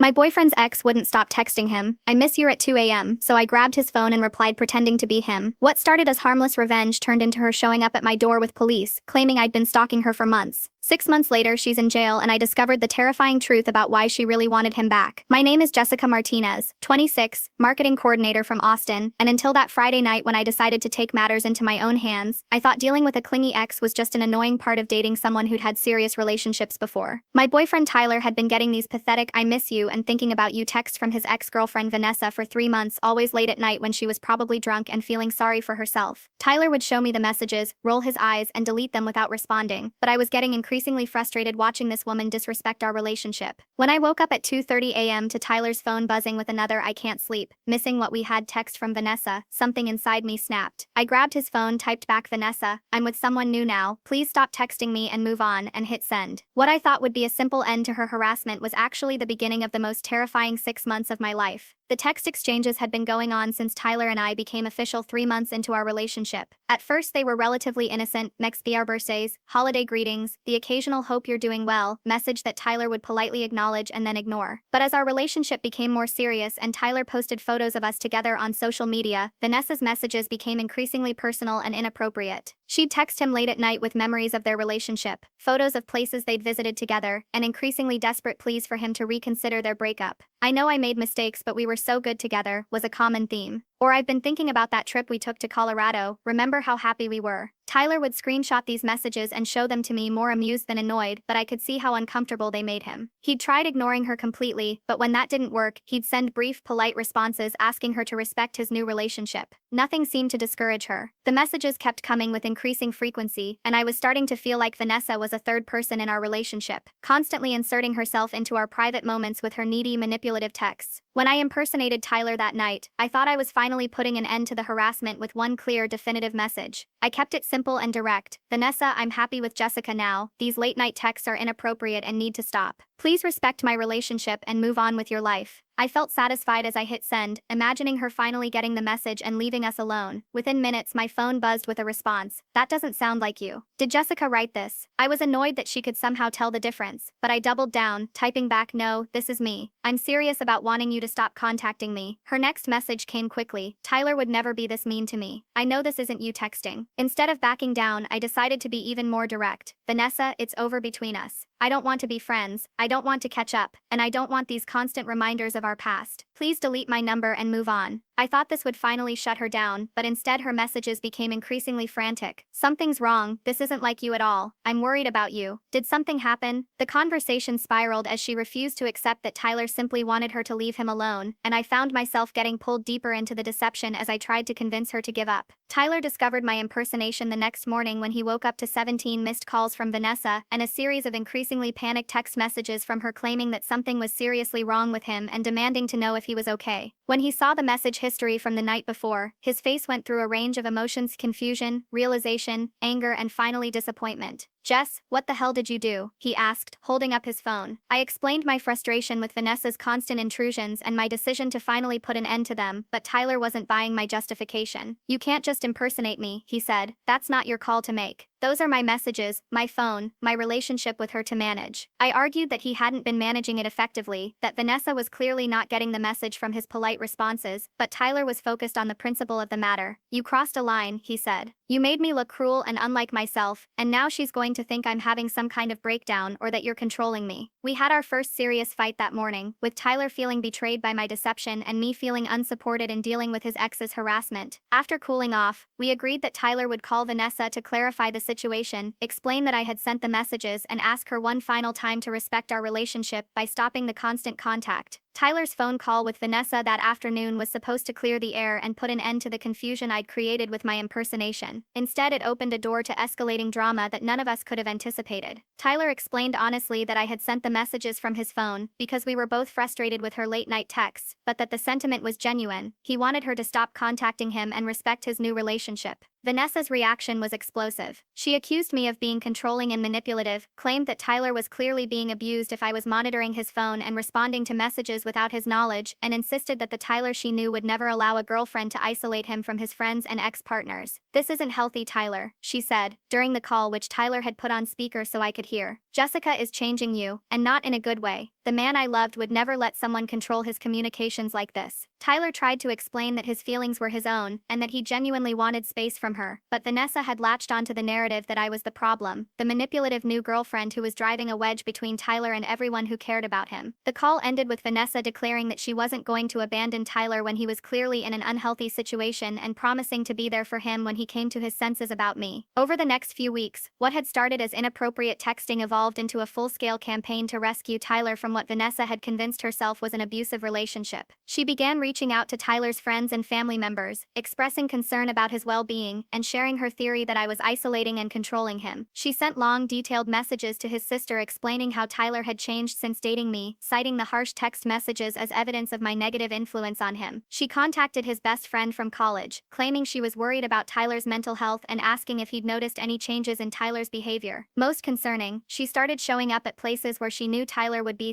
My boyfriend's ex wouldn't stop texting him. "I miss you" at 2 a.m., so I grabbed his phone and replied pretending to be him. What started as harmless revenge turned into her showing up at my door with police, claiming I'd been stalking her for months. 6 months later, she's in jail and I discovered the terrifying truth about why she really wanted him back. My name is Jessica Martinez, 26, marketing coordinator from Austin, and until that Friday night when I decided to take matters into my own hands, I thought dealing with a clingy ex was just an annoying part of dating someone who'd had serious relationships before. My boyfriend Tyler had been getting these pathetic "I miss you" and "thinking about you" texts from his ex-girlfriend Vanessa for 3 months, always late at night when she was probably drunk and feeling sorry for herself. Tyler would show me the messages, roll his eyes, and delete them without responding, but I was getting increasingly frustrated watching this woman disrespect our relationship. When I woke up at 2:30 a.m. to Tyler's phone buzzing with another "I can't sleep, missing what we had" text from Vanessa, something inside me snapped. I grabbed his phone, typed back, "Vanessa, I'm with someone new now, please stop texting me and move on," and hit send. What I thought would be a simple end to her harassment was actually the beginning of the most terrifying 6 months of my life. The text exchanges had been going on since Tyler and I became official 3 months into our relationship. At first they were relatively innocent, "Next be our birthdays," holiday greetings, the occasional "hope you're doing well" message that Tyler would politely acknowledge and then ignore. But as our relationship became more serious and Tyler posted photos of us together on social media, Vanessa's messages became increasingly personal and inappropriate. She'd text him late at night with memories of their relationship, photos of places they'd visited together, and increasingly desperate pleas for him to reconsider their breakup. "I know I made mistakes, but we were so good together" was a common theme. Or "I've been thinking about that trip we took to Colorado, remember how happy we were." Tyler would screenshot these messages and show them to me, more amused than annoyed, but I could see how uncomfortable they made him. He'd tried ignoring her completely, but when that didn't work, he'd send brief, polite responses asking her to respect his new relationship. Nothing seemed to discourage her. The messages kept coming with increasing frequency, and I was starting to feel like Vanessa was a third person in our relationship, constantly inserting herself into our private moments with her needy, manipulative texts. When I impersonated Tyler that night, I thought I was finally putting an end to the harassment with one clear, definitive message. I kept it simple and direct. "Vanessa, I'm happy with Jessica now. These late-night texts are inappropriate and need to stop. Please respect my relationship and move on with your life." I felt satisfied as I hit send, imagining her finally getting the message and leaving us alone. Within minutes, my phone buzzed with a response. "That doesn't sound like you. Did Jessica write this?" I was annoyed that she could somehow tell the difference, but I doubled down, typing back, "No, this is me. I'm serious about wanting you to stop contacting me." Her next message came quickly. "Tyler would never be this mean to me. I know this isn't you texting." Instead of backing down, I decided to be even more direct. "Vanessa, it's over between us. I don't want to be friends, I don't want to catch up, and I don't want these constant reminders of our past. Please delete my number and move on." I thought this would finally shut her down, but instead her messages became increasingly frantic. "Something's wrong, this isn't like you at all. I'm worried about you. Did something happen?" The conversation spiraled as she refused to accept that Tyler simply wanted her to leave him alone, and I found myself getting pulled deeper into the deception as I tried to convince her to give up. Tyler discovered my impersonation the next morning when he woke up to 17 missed calls from Vanessa and a series of increasingly panicked text messages from her claiming that something was seriously wrong with him and demanding to know if he was okay. When he saw the message history from the night before, his face went through a range of emotions: confusion, realization, anger, and finally disappointment. "Jess, what the hell did you do?" he asked, holding up his phone. I explained my frustration with Vanessa's constant intrusions and my decision to finally put an end to them, but Tyler wasn't buying my justification. "You can't just impersonate me," he said. "That's not your call to make. Those are my messages, my phone, my relationship with her to manage." I argued that he hadn't been managing it effectively, that Vanessa was clearly not getting the message from his polite responses, but Tyler was focused on the principle of the matter. "You crossed a line," he said. "You made me look cruel and unlike myself, and now she's going to think I'm having some kind of breakdown or that you're controlling me." We had our first serious fight that morning, with Tyler feeling betrayed by my deception and me feeling unsupported in dealing with his ex's harassment. After cooling off, we agreed that Tyler would call Vanessa to clarify the situation, explain that I had sent the messages, and ask her one final time to respect our relationship by stopping the constant contact. Tyler's phone call with Vanessa that afternoon was supposed to clear the air and put an end to the confusion I'd created with my impersonation. Instead, it opened a door to escalating drama that none of us could have anticipated. Tyler explained honestly that I had sent the messages from his phone because we were both frustrated with her late-night texts, but that the sentiment was genuine. He wanted her to stop contacting him and respect his new relationship. Vanessa's reaction was explosive. She accused me of being controlling and manipulative, claimed that Tyler was clearly being abused if I was monitoring his phone and responding to messages without his knowledge, and insisted that the Tyler she knew would never allow a girlfriend to isolate him from his friends and ex-partners. "This isn't healthy, Tyler," she said, during the call which Tyler had put on speaker so I could hear. "Jessica is changing you, and not in a good way. The man I loved would never let someone control his communications like this. Tyler tried to explain that his feelings were his own, and that he genuinely wanted space from her, but Vanessa had latched onto the narrative that I was the problem, the manipulative new girlfriend who was driving a wedge between Tyler and everyone who cared about him. The call ended with Vanessa declaring that she wasn't going to abandon Tyler when he was clearly in an unhealthy situation and promising to be there for him when he came to his senses about me. Over the next few weeks, what had started as inappropriate texting evolved into a full-scale campaign to rescue Tyler from what Vanessa had convinced herself was an abusive relationship. She began reaching out to Tyler's friends and family members, expressing concern about his well-being, and sharing her theory that I was isolating and controlling him. She sent long, detailed messages to his sister explaining how Tyler had changed since dating me, citing the harsh text messages as evidence of my negative influence on him. She contacted his best friend from college, claiming she was worried about Tyler's mental health and asking if he'd noticed any changes in Tyler's behavior. Most concerning, she started showing up at places where she knew Tyler would be: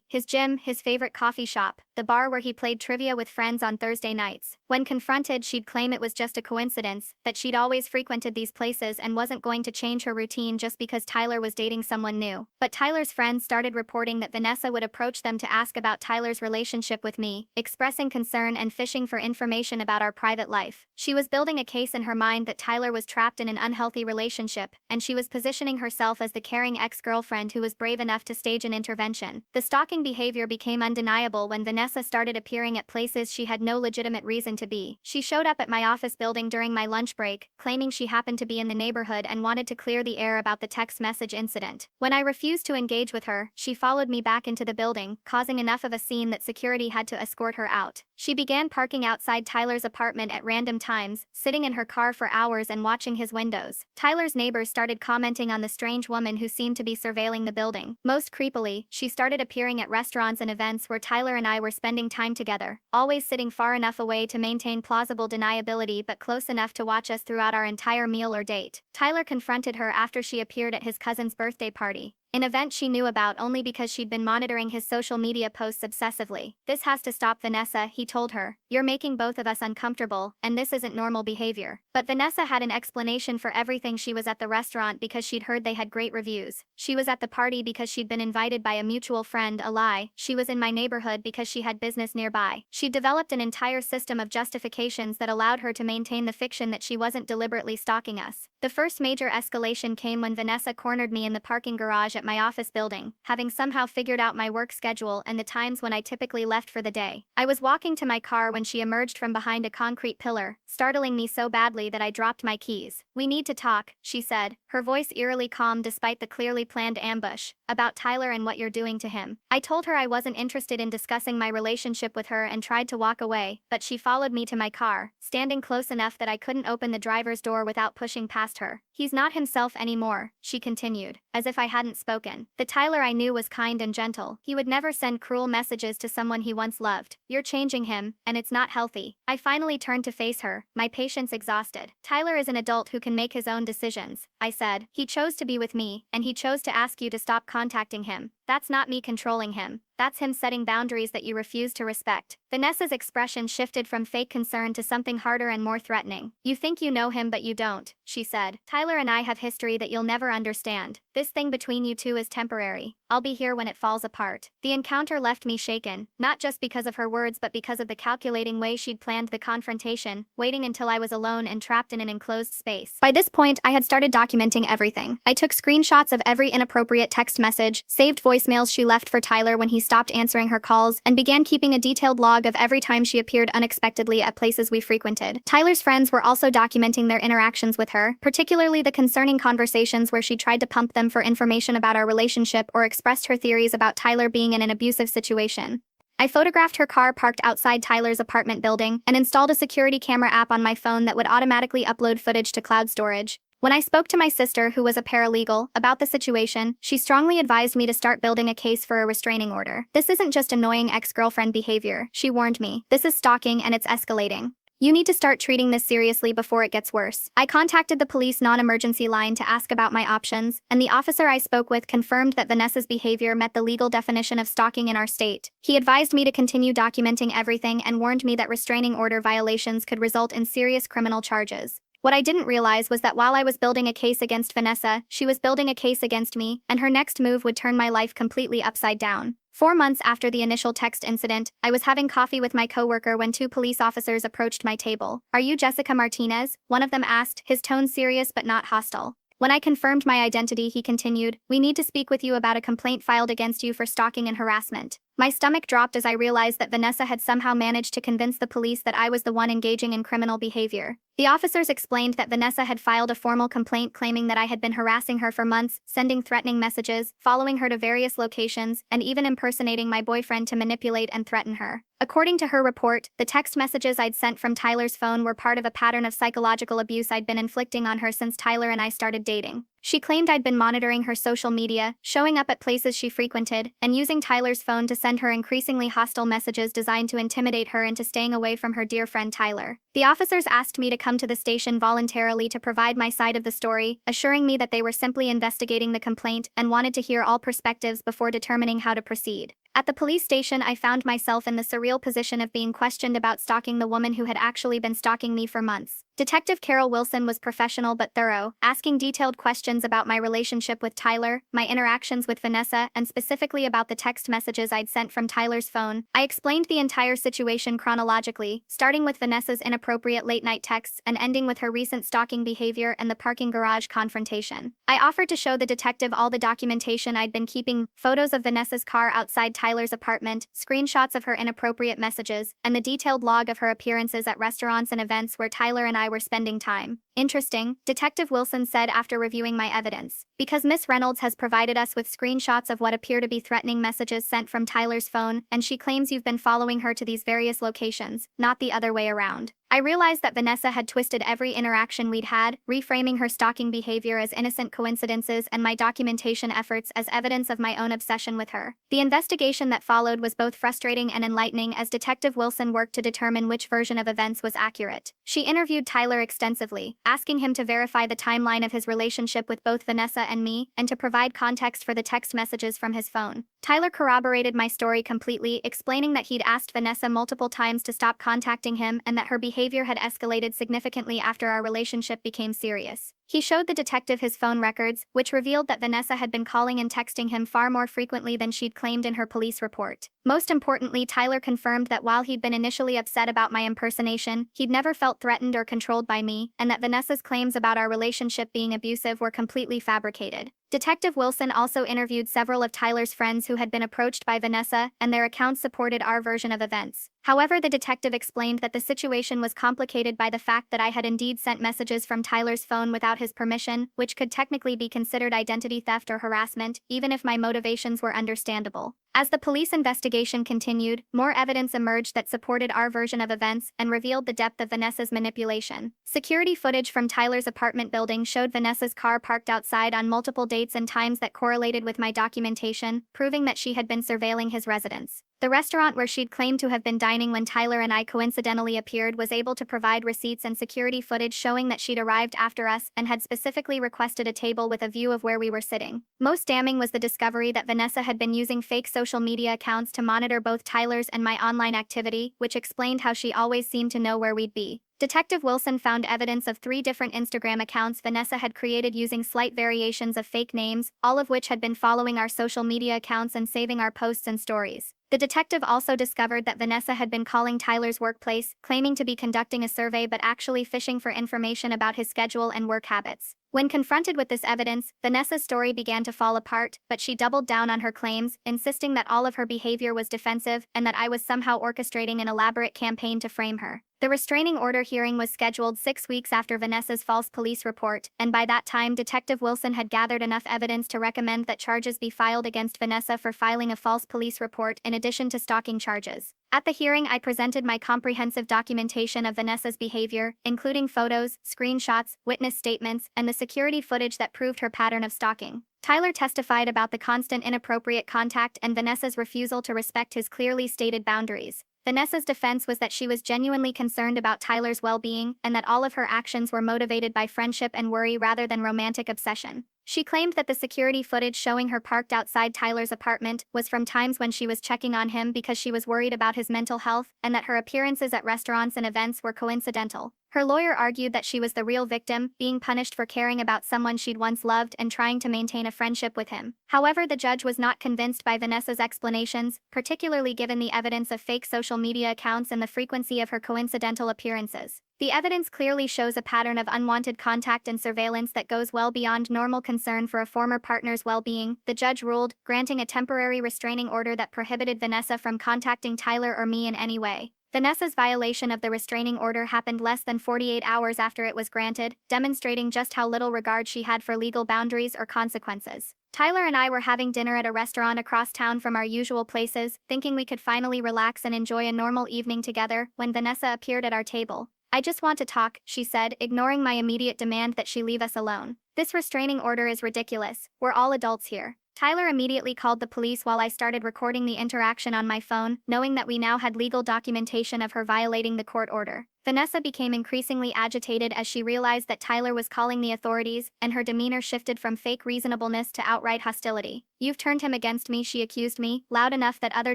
his gym, his favorite coffee shop, the bar where he played trivia with friends on Thursday nights. When confronted, she'd claim it was just a coincidence, that she'd always frequented these places and wasn't going to change her routine just because Tyler was dating someone new. But Tyler's friends started reporting that Vanessa would approach them to ask about Tyler's relationship with me, expressing concern and fishing for information about our private life. She was building a case in her mind that Tyler was trapped in an unhealthy relationship, and she was positioning herself as the caring ex-girlfriend who was brave enough to stage an intervention. The stalking behavior became undeniable when Vanessa started appearing at places she had no legitimate reason to be. She showed up at my office building during my lunch break, claiming she happened to be in the neighborhood and wanted to clear the air about the text message incident. When I refused to engage with her, she followed me back into the building, causing enough of a scene that security had to escort her out. She began parking outside Tyler's apartment at random times, sitting in her car for hours and watching his windows. Tyler's neighbors started commenting on the strange woman who seemed to be surveilling the building. Most creepily, she started appearing at restaurants and events where Tyler and I were spending time together, always sitting far enough away to maintain plausible deniability but close enough to watch us throughout our entire meal or date. Tyler confronted her after she appeared at his cousin's birthday party, an event she knew about only because she'd been monitoring his social media posts obsessively. "This has to stop, Vanessa," he told her. "You're making both of us uncomfortable, and this isn't normal behavior." But Vanessa had an explanation for everything. She was at the restaurant because she'd heard they had great reviews. She was at the party because she'd been invited by a mutual friend, a lie. She was in my neighborhood because she had business nearby. She'd developed an entire system of justifications that allowed her to maintain the fiction that she wasn't deliberately stalking us. The first major escalation came when Vanessa cornered me in the parking garage at my office building, having somehow figured out my work schedule and the times when I typically left for the day. I was walking to my car when she emerged from behind a concrete pillar, startling me so badly that I dropped my keys. "We need to talk," she said, her voice eerily calm despite the clearly planned ambush. "About Tyler and what you're doing to him." I told her I wasn't interested in discussing my relationship with her and tried to walk away, but she followed me to my car, standing close enough that I couldn't open the driver's door without pushing past her. "He's not himself anymore," she continued, as if I hadn't spoken. "The Tyler I knew was kind and gentle. He would never send cruel messages to someone he once loved. You're changing him, and it's not healthy." I finally turned to face her, my patience exhausted. "Tyler is an adult who can make his own decisions," I said. "He chose to be with me, and he chose to ask you to stop contacting him. That's not me controlling him. That's him setting boundaries that you refuse to respect." Vanessa's expression shifted from fake concern to something harder and more threatening. "You think you know him but you don't," she said. "Tyler and I have history that you'll never understand. This thing between you two is temporary. I'll be here when it falls apart." The encounter left me shaken, not just because of her words but because of the calculating way she'd planned the confrontation, waiting until I was alone and trapped in an enclosed space. By this point, I had started documenting everything. I took screenshots of every inappropriate text message, saved voicemails she left for Tyler when he stopped answering her calls, and began keeping a detailed log of every time she appeared unexpectedly at places we frequented. Tyler's friends were also documenting their interactions with her, particularly the concerning conversations where she tried to pump them for information about our relationship or expressed her theories about Tyler being in an abusive situation. I photographed her car parked outside Tyler's apartment building and installed a security camera app on my phone that would automatically upload footage to cloud storage. When I spoke to my sister, who was a paralegal, about the situation, she strongly advised me to start building a case for a restraining order. "This isn't just annoying ex-girlfriend behavior," she warned me. "This is stalking and it's escalating. You need to start treating this seriously before it gets worse." I contacted the police non-emergency line to ask about my options, and the officer I spoke with confirmed that Vanessa's behavior met the legal definition of stalking in our state. He advised me to continue documenting everything and warned me that restraining order violations could result in serious criminal charges. What I didn't realize was that while I was building a case against Vanessa, she was building a case against me, and her next move would turn my life completely upside down. 4 months after the initial text incident, I was having coffee with my coworker when two police officers approached my table. "Are you Jessica Martinez?" one of them asked, his tone serious but not hostile. When I confirmed my identity, he continued, "We need to speak with you about a complaint filed against you for stalking and harassment." My stomach dropped as I realized that Vanessa had somehow managed to convince the police that I was the one engaging in criminal behavior. The officers explained that Vanessa had filed a formal complaint claiming that I had been harassing her for months, sending threatening messages, following her to various locations, and even impersonating my boyfriend to manipulate and threaten her. According to her report, the text messages I'd sent from Tyler's phone were part of a pattern of psychological abuse I'd been inflicting on her since Tyler and I started dating. She claimed I'd been monitoring her social media, showing up at places she frequented, and using Tyler's phone to send her increasingly hostile messages designed to intimidate her into staying away from her dear friend Tyler. The officers asked me to come to the station voluntarily to provide my side of the story, assuring me that they were simply investigating the complaint and wanted to hear all perspectives before determining how to proceed. At the police station, I found myself in the surreal position of being questioned about stalking the woman who had actually been stalking me for months. Detective Carol Wilson was professional but thorough, asking detailed questions about my relationship with Tyler, my interactions with Vanessa, and specifically about the text messages I'd sent from Tyler's phone. I explained the entire situation chronologically, starting with Vanessa's inappropriate late-night texts and ending with her recent stalking behavior and the parking garage confrontation. I offered to show the detective all the documentation I'd been keeping, photos of Vanessa's car outside Tyler's apartment, screenshots of her inappropriate messages, and the detailed log of her appearances at restaurants and events where Tyler and I were spending time. "Interesting," Detective Wilson said after reviewing my evidence. "Because Miss Reynolds has provided us with screenshots of what appear to be threatening messages sent from Tyler's phone, and she claims you've been following her to these various locations, not the other way around." I realized that Vanessa had twisted every interaction we'd had, reframing her stalking behavior as innocent coincidences and my documentation efforts as evidence of my own obsession with her. The investigation that followed was both frustrating and enlightening as Detective Wilson worked to determine which version of events was accurate. She interviewed Tyler extensively, asking him to verify the timeline of his relationship with both Vanessa and me, and to provide context for the text messages from his phone. Tyler corroborated my story completely, explaining that he'd asked Vanessa multiple times to stop contacting him and that her behavior had escalated significantly after our relationship became serious. He showed the detective his phone records, which revealed that Vanessa had been calling and texting him far more frequently than she'd claimed in her police report. Most importantly, Tyler confirmed that while he'd been initially upset about my impersonation, he'd never felt threatened or controlled by me, and that Vanessa's claims about our relationship being abusive were completely fabricated. Detective Wilson also interviewed several of Tyler's friends who had been approached by Vanessa, and their accounts supported our version of events. However, the detective explained that the situation was complicated by the fact that I had indeed sent messages from Tyler's phone without his permission, which could technically be considered identity theft or harassment, even if my motivations were understandable. As the police investigation continued, more evidence emerged that supported our version of events and revealed the depth of Vanessa's manipulation. Security footage from Tyler's apartment building showed Vanessa's car parked outside on multiple dates and times that correlated with my documentation, proving that she had been surveilling his residence. The restaurant where she'd claimed to have been dining when Tyler and I coincidentally appeared was able to provide receipts and security footage showing that she'd arrived after us and had specifically requested a table with a view of where we were sitting. Most damning was the discovery that Vanessa had been using fake social media accounts to monitor both Tyler's and my online activity, which explained how she always seemed to know where we'd be. Detective Wilson found evidence of 3 different Instagram accounts Vanessa had created using slight variations of fake names, all of which had been following our social media accounts and saving our posts and stories. The detective also discovered that Vanessa had been calling Tyler's workplace, claiming to be conducting a survey but actually fishing for information about his schedule and work habits. When confronted with this evidence, Vanessa's story began to fall apart, but she doubled down on her claims, insisting that all of her behavior was defensive and that I was somehow orchestrating an elaborate campaign to frame her. The restraining order hearing was scheduled 6 weeks after Vanessa's false police report, and by that time Detective Wilson had gathered enough evidence to recommend that charges be filed against Vanessa for filing a false police report in addition to stalking charges. At the hearing, I presented my comprehensive documentation of Vanessa's behavior, including photos, screenshots, witness statements, and the security footage that proved her pattern of stalking. Tyler testified about the constant inappropriate contact and Vanessa's refusal to respect his clearly stated boundaries. Vanessa's defense was that she was genuinely concerned about Tyler's well-being and that all of her actions were motivated by friendship and worry rather than romantic obsession. She claimed that the security footage showing her parked outside Tyler's apartment was from times when she was checking on him because she was worried about his mental health, and that her appearances at restaurants and events were coincidental. Her lawyer argued that she was the real victim, being punished for caring about someone she'd once loved and trying to maintain a friendship with him. However, the judge was not convinced by Vanessa's explanations, particularly given the evidence of fake social media accounts and the frequency of her coincidental appearances. The evidence clearly shows a pattern of unwanted contact and surveillance that goes well beyond normal concern for a former partner's well-being, the judge ruled, granting a temporary restraining order that prohibited Vanessa from contacting Tyler or me in any way. Vanessa's violation of the restraining order happened less than 48 hours after it was granted, demonstrating just how little regard she had for legal boundaries or consequences. Tyler and I were having dinner at a restaurant across town from our usual places, thinking we could finally relax and enjoy a normal evening together, when Vanessa appeared at our table. "I just want to talk," she said, ignoring my immediate demand that she leave us alone. "This restraining order is ridiculous. We're all adults here." Tyler immediately called the police while I started recording the interaction on my phone, knowing that we now had legal documentation of her violating the court order. Vanessa became increasingly agitated as she realized that Tyler was calling the authorities, and her demeanor shifted from fake reasonableness to outright hostility. "You've turned him against me," she accused me, loud enough that other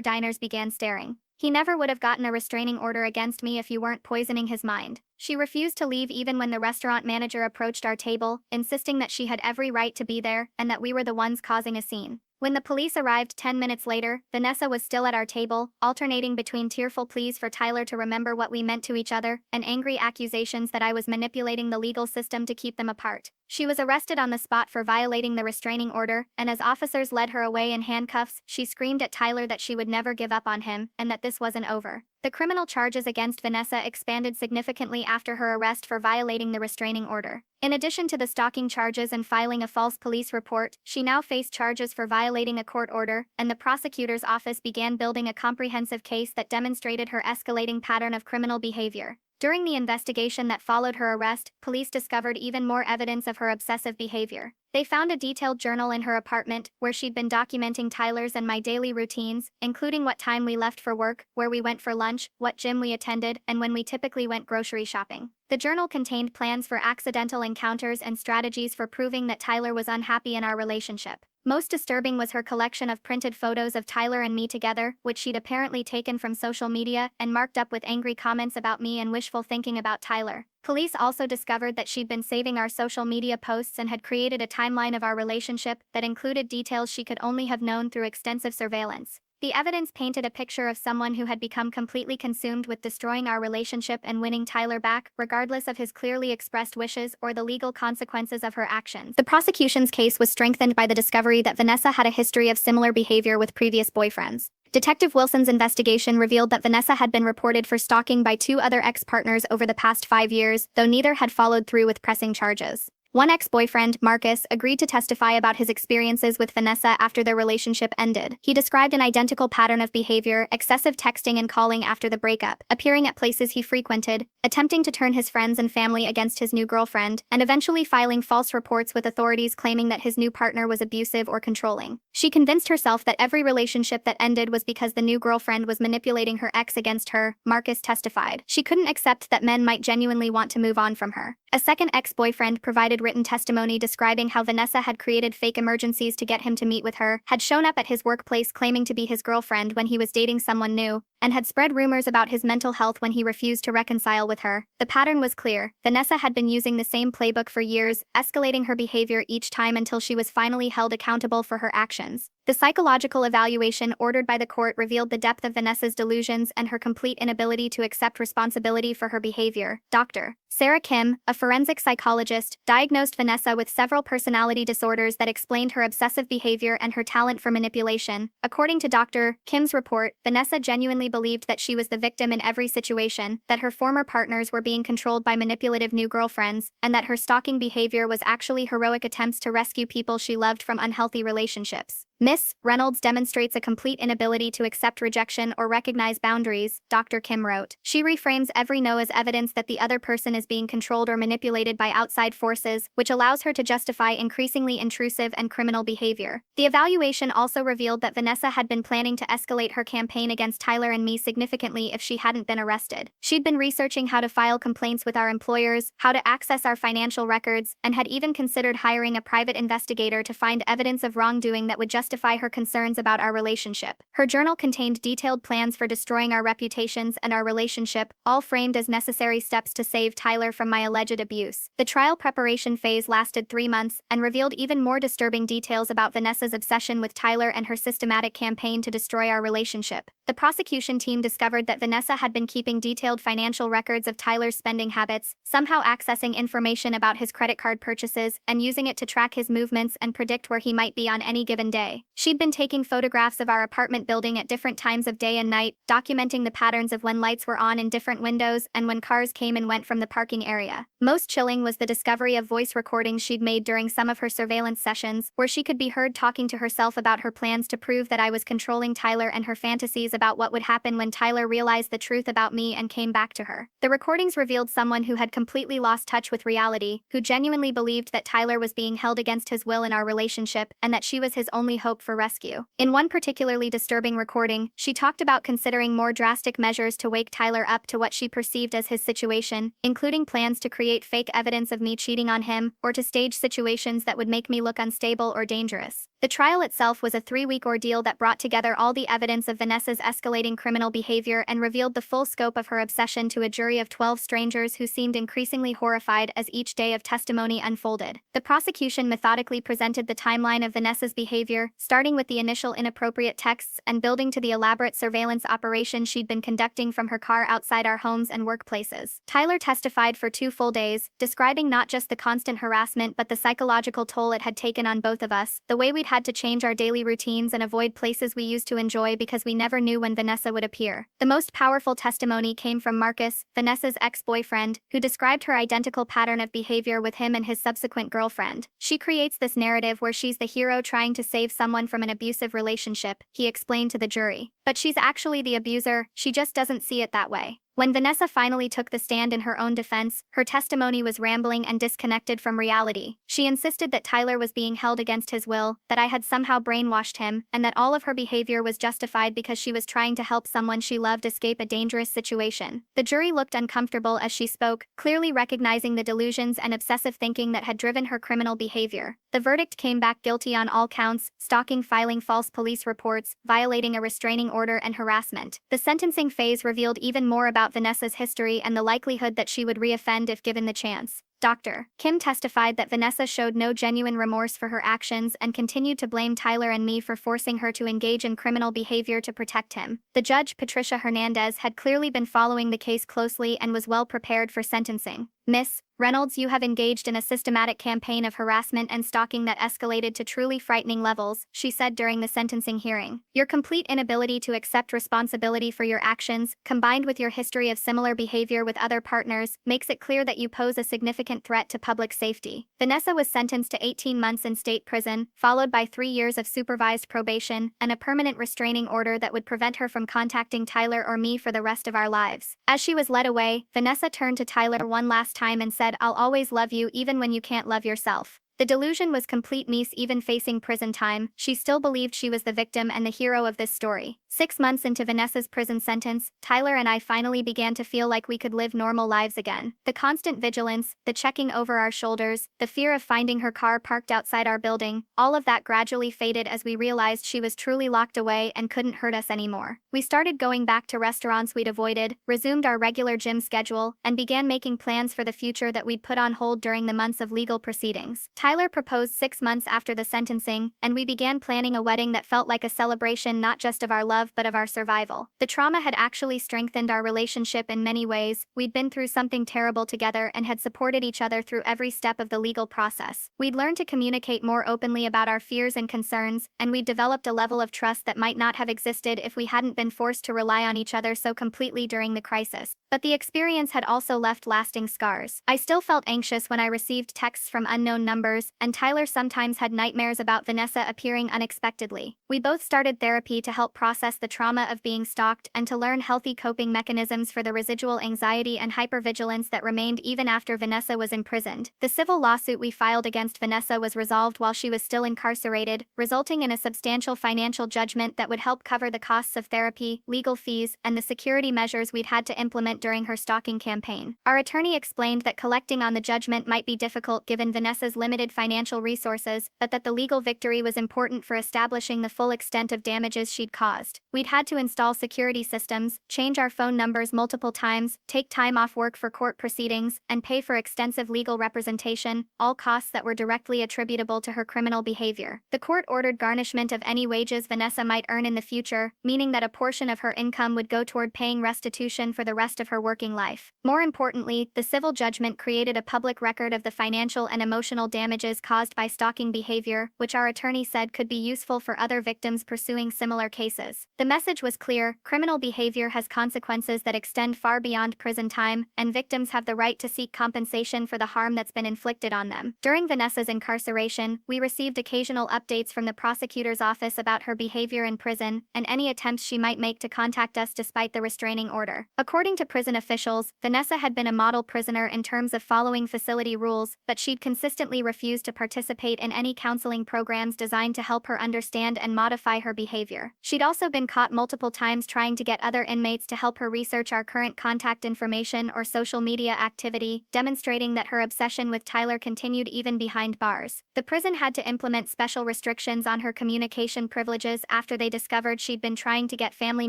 diners began staring. "He never would have gotten a restraining order against me if you weren't poisoning his mind." She refused to leave even when the restaurant manager approached our table, insisting that she had every right to be there and that we were the ones causing a scene. When the police arrived 10 minutes later, Vanessa was still at our table, alternating between tearful pleas for Tyler to remember what we meant to each other and angry accusations that I was manipulating the legal system to keep them apart. She was arrested on the spot for violating the restraining order, and as officers led her away in handcuffs, she screamed at Tyler that she would never give up on him and that this wasn't over. The criminal charges against Vanessa expanded significantly after her arrest for violating the restraining order. In addition to the stalking charges and filing a false police report, she now faced charges for violating a court order, and the prosecutor's office began building a comprehensive case that demonstrated her escalating pattern of criminal behavior. During the investigation that followed her arrest, police discovered even more evidence of her obsessive behavior. They found a detailed journal in her apartment, where she'd been documenting Tyler's and my daily routines, including what time we left for work, where we went for lunch, what gym we attended, and when we typically went grocery shopping. The journal contained plans for accidental encounters and strategies for proving that Tyler was unhappy in our relationship. Most disturbing was her collection of printed photos of Tyler and me together, which she'd apparently taken from social media and marked up with angry comments about me and wishful thinking about Tyler. Police also discovered that she'd been saving our social media posts and had created a timeline of our relationship that included details she could only have known through extensive surveillance. The evidence painted a picture of someone who had become completely consumed with destroying our relationship and winning Tyler back, regardless of his clearly expressed wishes or the legal consequences of her actions. The prosecution's case was strengthened by the discovery that Vanessa had a history of similar behavior with previous boyfriends. Detective Wilson's investigation revealed that Vanessa had been reported for stalking by 2 other ex-partners over the past 5 years, though neither had followed through with pressing charges. One ex-boyfriend, Marcus, agreed to testify about his experiences with Vanessa after their relationship ended. He described an identical pattern of behavior, excessive texting and calling after the breakup, appearing at places he frequented, attempting to turn his friends and family against his new girlfriend, and eventually filing false reports with authorities claiming that his new partner was abusive or controlling. She convinced herself that every relationship that ended was because the new girlfriend was manipulating her ex against her, Marcus testified. She couldn't accept that men might genuinely want to move on from her. A second ex-boyfriend provided written testimony describing how Vanessa had created fake emergencies to get him to meet with her, had shown up at his workplace claiming to be his girlfriend when he was dating someone new, and had spread rumors about his mental health when he refused to reconcile with her. The pattern was clear. Vanessa had been using the same playbook for years, escalating her behavior each time until she was finally held accountable for her actions. The psychological evaluation ordered by the court revealed the depth of Vanessa's delusions and her complete inability to accept responsibility for her behavior. Dr. Sarah Kim, a forensic psychologist, diagnosed Vanessa with several personality disorders that explained her obsessive behavior and her talent for manipulation. According to Dr. Kim's report, Vanessa genuinely believed that she was the victim in every situation, that her former partners were being controlled by manipulative new girlfriends, and that her stalking behavior was actually heroic attempts to rescue people she loved from unhealthy relationships. Miss Reynolds demonstrates a complete inability to accept rejection or recognize boundaries, Dr. Kim wrote. She reframes every no as evidence that the other person is being controlled or manipulated by outside forces, which allows her to justify increasingly intrusive and criminal behavior. The evaluation also revealed that Vanessa had been planning to escalate her campaign against Tyler and me significantly if she hadn't been arrested. She'd been researching how to file complaints with our employers, how to access our financial records, and had even considered hiring a private investigator to find evidence of wrongdoing that would justify justify her concerns about our relationship. Her journal contained detailed plans for destroying our reputations and our relationship, all framed as necessary steps to save Tyler from my alleged abuse. The trial preparation phase lasted 3 months and revealed even more disturbing details about Vanessa's obsession with Tyler and her systematic campaign to destroy our relationship. The prosecution team discovered that Vanessa had been keeping detailed financial records of Tyler's spending habits, somehow accessing information about his credit card purchases and using it to track his movements and predict where he might be on any given day. She'd been taking photographs of our apartment building at different times of day and night, documenting the patterns of when lights were on in different windows and when cars came and went from the parking area. Most chilling was the discovery of voice recordings she'd made during some of her surveillance sessions, where she could be heard talking to herself about her plans to prove that I was controlling Tyler and her fantasies about what would happen when Tyler realized the truth about me and came back to her. The recordings revealed someone who had completely lost touch with reality, who genuinely believed that Tyler was being held against his will in our relationship and that she was his only hope for rescue. In one particularly disturbing recording, she talked about considering more drastic measures to wake Tyler up to what she perceived as his situation, including plans to create fake evidence of me cheating on him or to stage situations that would make me look unstable or dangerous. The trial itself was a 3-week ordeal that brought together all the evidence of Vanessa's escalating criminal behavior and revealed the full scope of her obsession to a jury of 12 strangers who seemed increasingly horrified as each day of testimony unfolded. The prosecution methodically presented the timeline of Vanessa's behavior, starting with the initial inappropriate texts and building to the elaborate surveillance operation she'd been conducting from her car outside our homes and workplaces. Tyler testified for 2 full days, describing not just the constant harassment but the psychological toll it had taken on both of us, the way we'd had to change our daily routines and avoid places we used to enjoy because we never knew when Vanessa would appear. The most powerful testimony came from Marcus, Vanessa's ex-boyfriend, who described her identical pattern of behavior with him and his subsequent girlfriend. She creates this narrative where she's the hero trying to save someone from an abusive relationship, he explained to the jury. But she's actually the abuser, she just doesn't see it that way. When Vanessa finally took the stand in her own defense, her testimony was rambling and disconnected from reality. She insisted that Tyler was being held against his will, that I had somehow brainwashed him, and that all of her behavior was justified because she was trying to help someone she loved escape a dangerous situation. The jury looked uncomfortable as she spoke, clearly recognizing the delusions and obsessive thinking that had driven her criminal behavior. The verdict came back guilty on all counts: stalking, filing false police reports, violating a restraining order, and harassment. The sentencing phase revealed even more about Vanessa's history and the likelihood that she would reoffend if given the chance. Dr. Kim testified that Vanessa showed no genuine remorse for her actions and continued to blame Tyler and me for forcing her to engage in criminal behavior to protect him. The judge, Patricia Hernandez, had clearly been following the case closely and was well prepared for sentencing. Miss Reynolds, you have engaged in a systematic campaign of harassment and stalking that escalated to truly frightening levels, she said during the sentencing hearing. Your complete inability to accept responsibility for your actions, combined with your history of similar behavior with other partners, makes it clear that you pose a significant threat to public safety. Vanessa was sentenced to 18 months in state prison, followed by 3 years of supervised probation and a permanent restraining order that would prevent her from contacting Tyler or me for the rest of our lives. As she was led away, Vanessa turned to Tyler one last time and said, "I'll always love you even when you can't love yourself." The delusion was complete. Niece, even facing prison time, she still believed she was the victim and the hero of this story. 6 months into Vanessa's prison sentence, Tyler and I finally began to feel like we could live normal lives again. The constant vigilance, the checking over our shoulders, the fear of finding her car parked outside our building, all of that gradually faded as we realized she was truly locked away and couldn't hurt us anymore. We started going back to restaurants we'd avoided, resumed our regular gym schedule, and began making plans for the future that we'd put on hold during the months of legal proceedings. Tyler proposed 6 months after the sentencing, and we began planning a wedding that felt like a celebration not just of our love but of our survival. The trauma had actually strengthened our relationship in many ways. We'd been through something terrible together and had supported each other through every step of the legal process. We'd learned to communicate more openly about our fears and concerns, and we'd developed a level of trust that might not have existed if we hadn't been forced to rely on each other so completely during the crisis. But the experience had also left lasting scars. I still felt anxious when I received texts from unknown numbers, and Tyler sometimes had nightmares about Vanessa appearing unexpectedly. We both started therapy to help process the trauma of being stalked and to learn healthy coping mechanisms for the residual anxiety and hypervigilance that remained even after Vanessa was imprisoned. The civil lawsuit we filed against Vanessa was resolved while she was still incarcerated, resulting in a substantial financial judgment that would help cover the costs of therapy, legal fees, and the security measures we'd had to implement during her stalking campaign. Our attorney explained that collecting on the judgment might be difficult given Vanessa's limited limited financial resources, but that the legal victory was important for establishing the full extent of damages she'd caused. We'd had to install security systems, change our phone numbers multiple times, take time off work for court proceedings, and pay for extensive legal representation, all costs that were directly attributable to her criminal behavior. The court ordered garnishment of any wages Vanessa might earn in the future, meaning that a portion of her income would go toward paying restitution for the rest of her working life. More importantly, the civil judgment created a public record of the financial and emotional damages caused by stalking behavior, which our attorney said could be useful for other victims pursuing similar cases. The message was clear: criminal behavior has consequences that extend far beyond prison time, and victims have the right to seek compensation for the harm that's been inflicted on them. During Vanessa's incarceration, we received occasional updates from the prosecutor's office about her behavior in prison, and any attempts she might make to contact us despite the restraining order. According to prison officials, Vanessa had been a model prisoner in terms of following facility rules, but she'd consistently refused to participate in any counseling programs designed to help her understand and modify her behavior. She'd also been caught multiple times trying to get other inmates to help her research our current contact information or social media activity, demonstrating that her obsession with Tyler continued even behind bars. The prison had to implement special restrictions on her communication privileges after they discovered she'd been trying to get family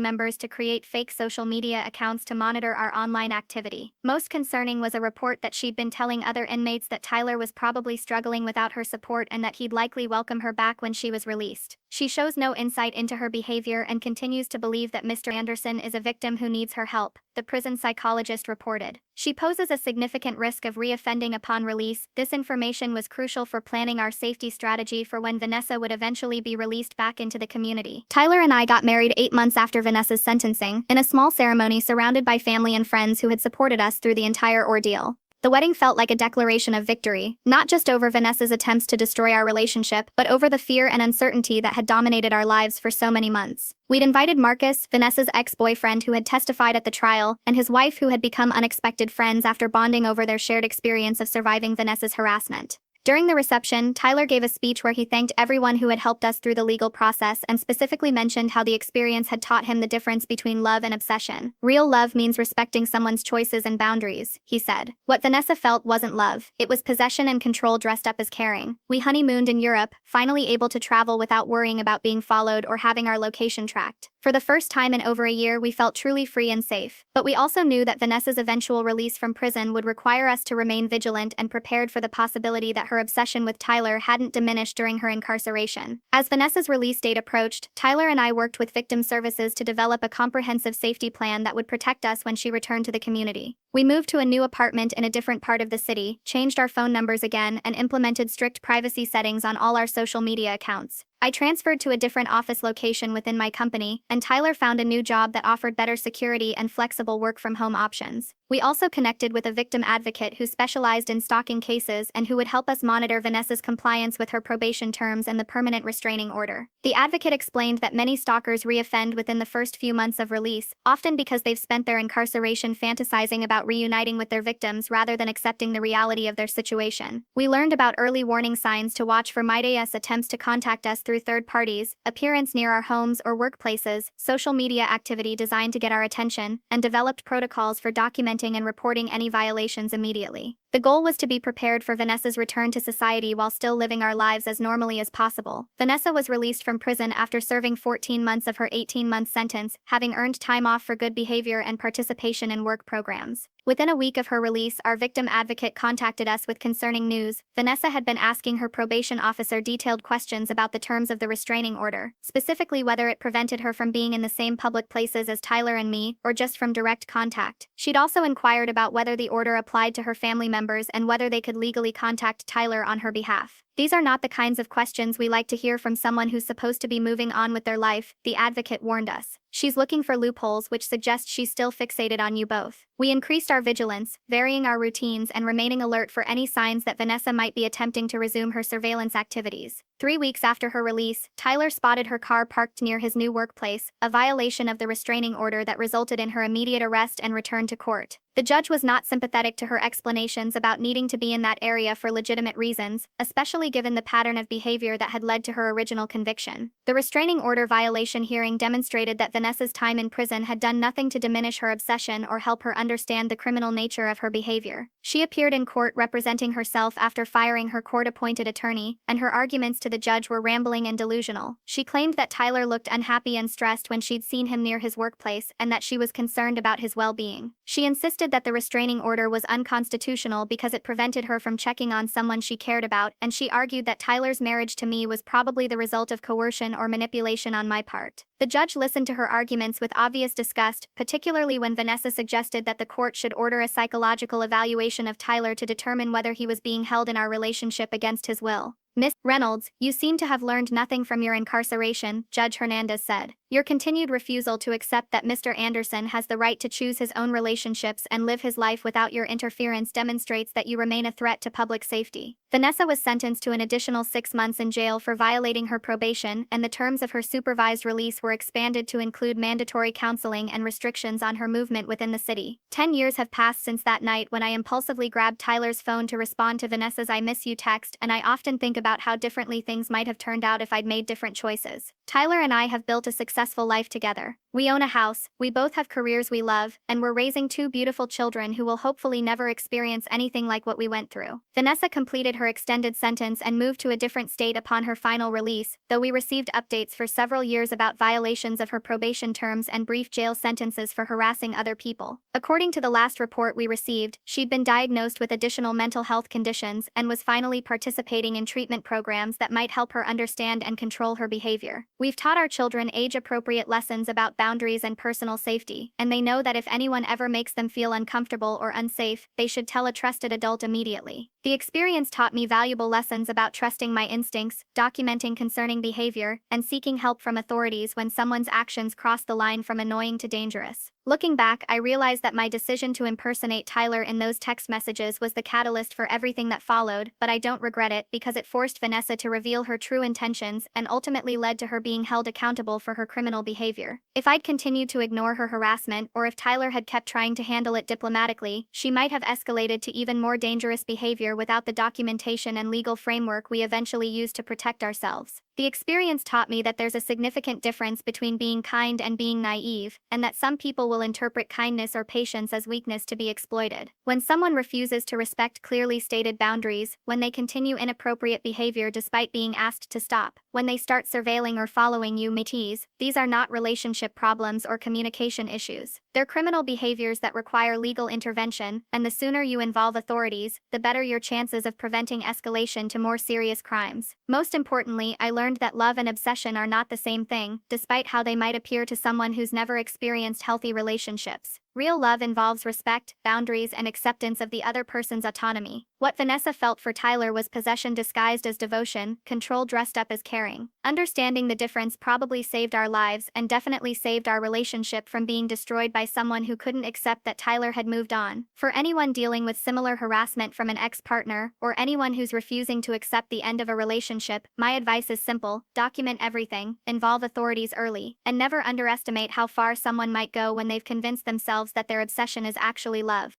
members to create fake social media accounts to monitor our online activity. Most concerning was a report that she'd been telling other inmates that Tyler was probably struggling without her support and that he'd likely welcome her back when she was released. She shows no insight into her behavior and continues to believe that Mr. Anderson is a victim who needs her help, the prison psychologist reported. She poses a significant risk of reoffending upon release. This information was crucial for planning our safety strategy for when Vanessa would eventually be released back into the community. Tyler and I got married 8 months after Vanessa's sentencing, in a small ceremony surrounded by family and friends who had supported us through the entire ordeal. The wedding felt like a declaration of victory, not just over Vanessa's attempts to destroy our relationship, but over the fear and uncertainty that had dominated our lives for so many months. We'd invited Marcus, Vanessa's ex-boyfriend who had testified at the trial, and his wife who had become unexpected friends after bonding over their shared experience of surviving Vanessa's harassment. During the reception, Tyler gave a speech where he thanked everyone who had helped us through the legal process and specifically mentioned how the experience had taught him the difference between love and obsession. Real love means respecting someone's choices and boundaries, he said. What Vanessa felt wasn't love. It was possession and control dressed up as caring. We honeymooned in Europe, finally able to travel without worrying about being followed or having our location tracked. For the first time in over a year, we felt truly free and safe. But we also knew that Vanessa's eventual release from prison would require us to remain vigilant and prepared for the possibility that her obsession with Tyler hadn't diminished during her incarceration. As Vanessa's release date approached, Tyler and I worked with victim services to develop a comprehensive safety plan that would protect us when she returned to the community. We moved to a new apartment in a different part of the city, changed our phone numbers again, and implemented strict privacy settings on all our social media accounts. I transferred to a different office location within my company, and Tyler found a new job that offered better security and flexible work-from-home options. We also connected with a victim advocate who specialized in stalking cases and who would help us monitor Vanessa's compliance with her probation terms and the permanent restraining order. The advocate explained that many stalkers reoffend within the first few months of release, often because they've spent their incarceration fantasizing about reuniting with their victims rather than accepting the reality of their situation. We learned about early warning signs to watch for MIDAS attempts to contact us through third parties, appearance near our homes or workplaces, social media activity designed to get our attention, and developed protocols for documenting and reporting any violations immediately. The goal was to be prepared for Vanessa's return to society while still living our lives as normally as possible. Vanessa was released from prison after serving 14 months of her 18-month sentence, having earned time off for good behavior and participation in work programs. Within a week of her release, our victim advocate contacted us with concerning news. Vanessa had been asking her probation officer detailed questions about the terms of the restraining order, specifically whether it prevented her from being in the same public places as Tyler and me, or just from direct contact. She'd also inquired about whether the order applied to her family members and whether they could legally contact Tyler on her behalf. These are not the kinds of questions we like to hear from someone who's supposed to be moving on with their life, the advocate warned us. She's looking for loopholes which suggest she's still fixated on you both. We increased our vigilance, varying our routines and remaining alert for any signs that Vanessa might be attempting to resume her surveillance activities. 3 weeks after her release, Tyler spotted her car parked near his new workplace, a violation of the restraining order that resulted in her immediate arrest and return to court. The judge was not sympathetic to her explanations about needing to be in that area for legitimate reasons, especially given the pattern of behavior that had led to her original conviction. The restraining order violation hearing demonstrated that Vanessa's time in prison had done nothing to diminish her obsession or help her understand the criminal nature of her behavior. She appeared in court representing herself after firing her court-appointed attorney, and her arguments to the judge were rambling and delusional. She claimed that Tyler looked unhappy and stressed when she'd seen him near his workplace and that she was concerned about his well-being. She insisted that the restraining order was unconstitutional because it prevented her from checking on someone she cared about, and she argued that Tyler's marriage to me was probably the result of coercion or manipulation on my part. The judge listened to her arguments with obvious disgust, particularly when Vanessa suggested that the court should order a psychological evaluation of Tyler to determine whether he was being held in our relationship against his will. Miss Reynolds, you seem to have learned nothing from your incarceration, Judge Hernandez said. Your continued refusal to accept that Mr. Anderson has the right to choose his own relationships and live his life without your interference demonstrates that you remain a threat to public safety. Vanessa was sentenced to an additional 6 months in jail for violating her probation, and the terms of her supervised release were expanded to include mandatory counseling and restrictions on her movement within the city. 10 years have passed since that night when I impulsively grabbed Tyler's phone to respond to Vanessa's "I miss you" text, and I often think about how differently things might have turned out if I'd made different choices. Tyler and I have built a successful life together. We own a house, we both have careers we love, and we're raising 2 beautiful children who will hopefully never experience anything like what we went through. Vanessa completed her extended sentence and moved to a different state upon her final release, though we received updates for several years about violations of her probation terms and brief jail sentences for harassing other people. According to the last report we received, she'd been diagnosed with additional mental health conditions and was finally participating in treatment programs that might help her understand and control her behavior. We've taught our children age-appropriate lessons about boundaries and personal safety, and they know that if anyone ever makes them feel uncomfortable or unsafe, they should tell a trusted adult immediately. The experience taught me valuable lessons about trusting my instincts, documenting concerning behavior, and seeking help from authorities when someone's actions cross the line from annoying to dangerous. Looking back, I realized that my decision to impersonate Tyler in those text messages was the catalyst for everything that followed, but I don't regret it because it forced Vanessa to reveal her true intentions and ultimately led to her being held accountable for her criminal behavior. If I'd continued to ignore her harassment, or if Tyler had kept trying to handle it diplomatically, she might have escalated to even more dangerous behavior without the documentation and legal framework we eventually used to protect ourselves. The experience taught me that there's a significant difference between being kind and being naive, and that some people will interpret kindness or patience as weakness to be exploited. When someone refuses to respect clearly stated boundaries, when they continue inappropriate behavior despite being asked to stop, when they start surveilling or following you, these are not relationship problems or communication issues. They're criminal behaviors that require legal intervention, and the sooner you involve authorities, the better your chances of preventing escalation to more serious crimes. Most importantly, I learned that love and obsession are not the same thing, despite how they might appear to someone who's never experienced healthy relationships. Real love involves respect, boundaries, and acceptance of the other person's autonomy. What Vanessa felt for Tyler was possession disguised as devotion, control dressed up as caring. Understanding the difference probably saved our lives and definitely saved our relationship from being destroyed by someone who couldn't accept that Tyler had moved on. For anyone dealing with similar harassment from an ex-partner, or anyone who's refusing to accept the end of a relationship, my advice is simple: document everything, involve authorities early, and never underestimate how far someone might go when they've convinced themselves that their obsession is actually love.